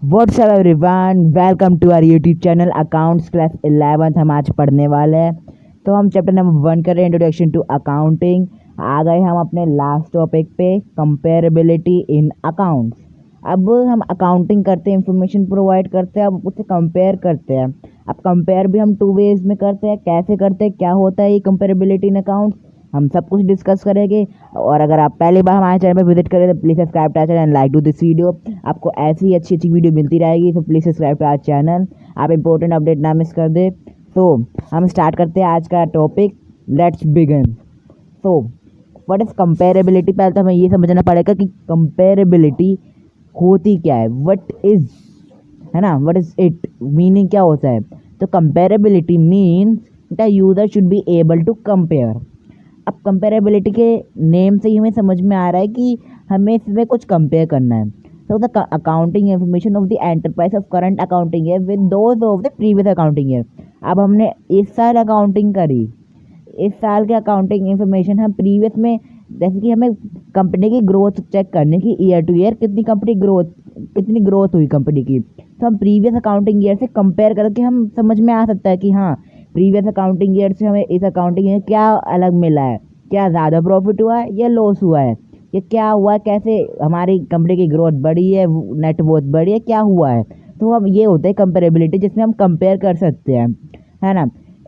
WhatsApp everyone, welcome to our YouTube channel accounts class 11th। हम आज पढ़ने वाले हैं। तो हम चैप्टर नंबर 1 कर रहे हैं, इंट्रोडक्शन टू अकाउंटिंग। आ गए हम अपने लास्ट टॉपिक पे, कंपेरेबिलिटी इन अकाउंट्स। अब हम अकाउंटिंग करते हैं, इंफॉर्मेशन प्रोवाइड करते हैं, अब उससे कंपेयर करते हैं। अब कंपेयर भी हम 2 वेज में करते हैं। कैसे करते हैं, क्या होता है ये कंपेरेबिलिटी इन अकाउंट्स, हम सब कुछ डिस्कस करेंगे। और अगर आप पहली बार हमारे चैनल पर विजिट करें तो please subscribe to our channel and like to this video. आपको ऐसी ही अच्छी अच्छी वीडियो मिलती रहेगी, तो please subscribe to our channel. आप इंपॉर्टेंट अपडेट ना मिस कर दे। तो हम स्टार्ट करते हैं आज का टॉपिक। Let's begin. तो व्हाट इज़ कंपेरेबिलिटी। पहले तो हमें ये समझना पड़ेगा कि कंपेरेबिलिटी होती क्या है, व्हाट इज़, है ना, व्हाट इज़ इट, मीनिंग क्या होता है। तो comparability means the user should be able to compare. अब कंपेरेबिलिटी के नेम से ही हमें समझ में आ रहा है कि हमें इसमें कुछ कंपेयर करना है। तो the accounting information of the enterprise of current accounting year with those of the previous accounting year. अब हमने इस साल अकाउंटिंग करी, इस साल के अकाउंटिंग इंफॉर्मेशन हम प्रीवियस में, जैसे कि हमें कंपनी की ग्रोथ चेक करने की, ईयर टू ईयर कितनी ग्रोथ हुई कंपनी की, तो हम प्रीवियस अकाउंटिंग ईयर से कंपेयर करके हम समझ में आ सकता है कि हाँ, प्रीवियस अकाउंटिंग ईयर से हमें इस अकाउंटिंग ईयर क्या अलग मिला है, क्या ज़्यादा प्रॉफिट हुआ है या लॉस हुआ है, ये क्या हुआ है, कैसे हमारी कंपनी की ग्रोथ बढ़ी है, नेट वर्थ बढ़ी है, क्या हुआ है। तो हम, ये होता है कंपेरेबिलिटी, जिसमें हम कंपेयर कर सकते हैं, है ना।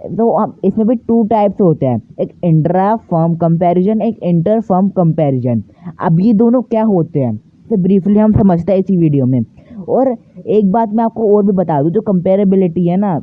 तो हम इसमें भी 2 टाइप्स होते हैं, एक इंट्रा फर्म कंपैरिजन, एक इंटर फर्म कंपैरिजन। अब ये दोनों क्या होते हैं तो ब्रीफली हम समझते हैं इसी वीडियो में। और एक बात मैं आपको और भी बता दूं, जो कंपेरेबिलिटी है ना,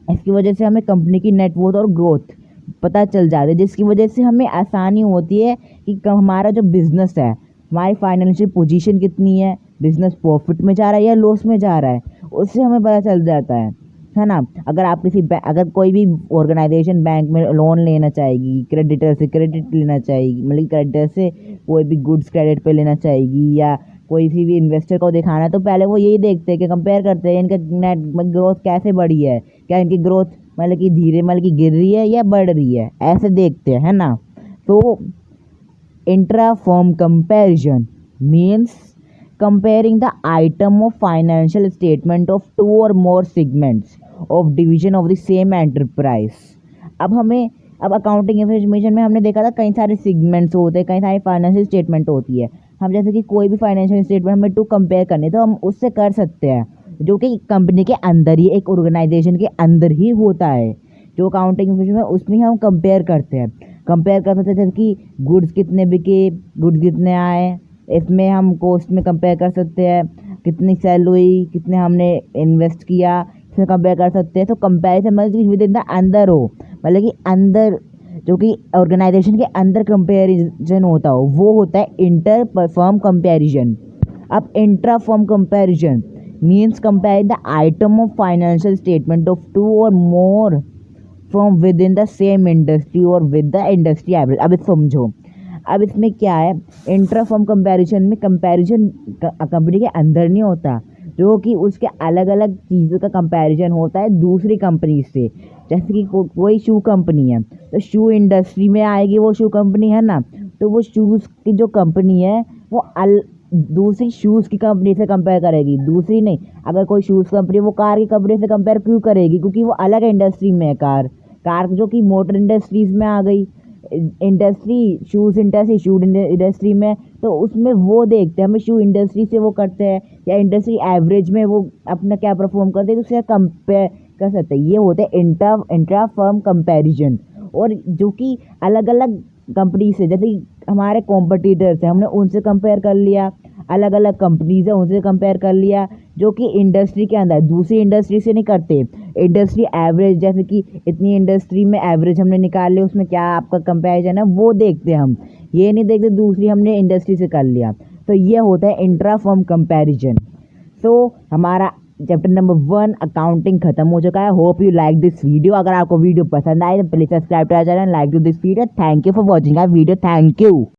इसकी वजह से हमें कंपनी की नेटवर्थ और ग्रोथ पता चल जाती है, जिसकी वजह से हमें आसानी होती है कि हमारा जो बिज़नेस है, हमारी फाइनेंशियल पोजीशन कितनी है, बिज़नेस प्रॉफिट में जा रहा है या लॉस में जा रहा है, उससे हमें पता चल जाता है ना। अगर आप अगर कोई भी ऑर्गेनाइजेशन बैंक में लोन लेना चाहेगी, क्रेडिटर से क्रेडिट लेना चाहेगी, मतलब क्रेडिटर से कोई भी गुड्स क्रेडिट पे लेना चाहेगी, या कोई सी भी इन्वेस्टर को दिखाना है, तो पहले वो यही देखते हैं कि कंपेयर करते हैं इनका नेट ग्रोथ कैसे बढ़ी है, क्या इनकी ग्रोथ मतलब कि धीरे, मतलब कि गिर रही है या बढ़ रही है, ऐसे देखते हैं, है ना। तो intra firm comparison means comparing the item of financial statement of 2 or more segments of division of the same enterprise। अब अकाउंटिंग इंफॉर्मेशन में हमने देखा था कई सारे सेगमेंट्स होते हैं, कई सारी फाइनेंशियल स्टेटमेंट होती है। हम जैसे कि कोई भी फाइनेंशियल स्टेटमेंट हमें 2 कंपेयर करने, तो हम उससे कर सकते हैं, जो कि कंपनी के अंदर ही, एक ऑर्गेनाइजेशन के अंदर ही होता है। जो अकाउंटिंग इंफॉर्मेशन है उसमें हम कंपेयर करते हैं, जैसे कि गुड्स कितने बिके, गुड्स कितने आए, इसमें हम कॉस्ट में कंपेयर कर सकते हैं, कितनी सेल हुई, कितने हमने इन्वेस्ट किया, इसमें कंपेयर कर सकते हैं। तो कंपैरिजन मतलब विद इन द अंदर हो, मतलब कि अंदर, जो कि ऑर्गेनाइजेशन के अंदर कंपैरिजन होता हो, वो होता है इंटर फर्म कंपैरिजन। अब intra firm comparison means compare the item of financial statement of 2 और more from with in the same industry और विद द इंडस्ट्री एवरेज। अब समझो, अब इसमें क्या है, इंट्रा फर्म कंपैरिजन में कंपैरिजन कंपनी के अंदर नहीं होता, जो कि उसके अलग अलग चीज़ों का कंपैरिजन होता है दूसरी कंपनी से। जैसे कि कोई शू कंपनी है, तो शू इंडस्ट्री में आएगी वो शू कंपनी, है ना, तो वो शूज़ की जो कंपनी है वो दूसरी शूज़ की कंपनी से कंपेयर करेगी, दूसरी नहीं। अगर कोई शूज़ कंपनी, वो कार की कंपनी से कंपेयर क्यों करेगी, क्योंकि वो अलग इंडस्ट्री में है। कार जो कि मोटर इंडस्ट्रीज़ में आ गई, इंडस्ट्री शूज़ इंडस्ट्री, शू इंडस्ट्री में, तो उसमें वो देखते हैं, हमें शू इंडस्ट्री से वो करते हैं, या इंडस्ट्री एवरेज में वो अपना क्या परफॉर्म करते हैं, तो उससे कंपेयर कर सकते हैं। ये होते हैं इंट्रा फर्म कंपैरिजन। और जो कि अलग अलग कंपनी से, जैसे हमारे कॉम्पिटिटर्स हैं, हमने उनसे कंपेयर कर लिया, अलग अलग कंपनीज है उनसे कंपेयर कर लिया, जो कि इंडस्ट्री के अंदर, दूसरी इंडस्ट्री से नहीं करते। इंडस्ट्री एवरेज, जैसे कि इतनी इंडस्ट्री में एवरेज हमने निकाल लिया, उसमें क्या आपका कंपैरिजन है वो देखते हैं हम, ये नहीं देखते दूसरी हमने इंडस्ट्री से कर लिया। तो ये होता है इंट्रा फर्म कंपैरिजन। सो हमारा चैप्टर नंबर 1 अकाउंटिंग खत्म हो चुका है। Hope you like this video. अगर आपको वीडियो पसंद आए तो please subscribe to our channel, like to this video. Thank you for watching our video. Thank you.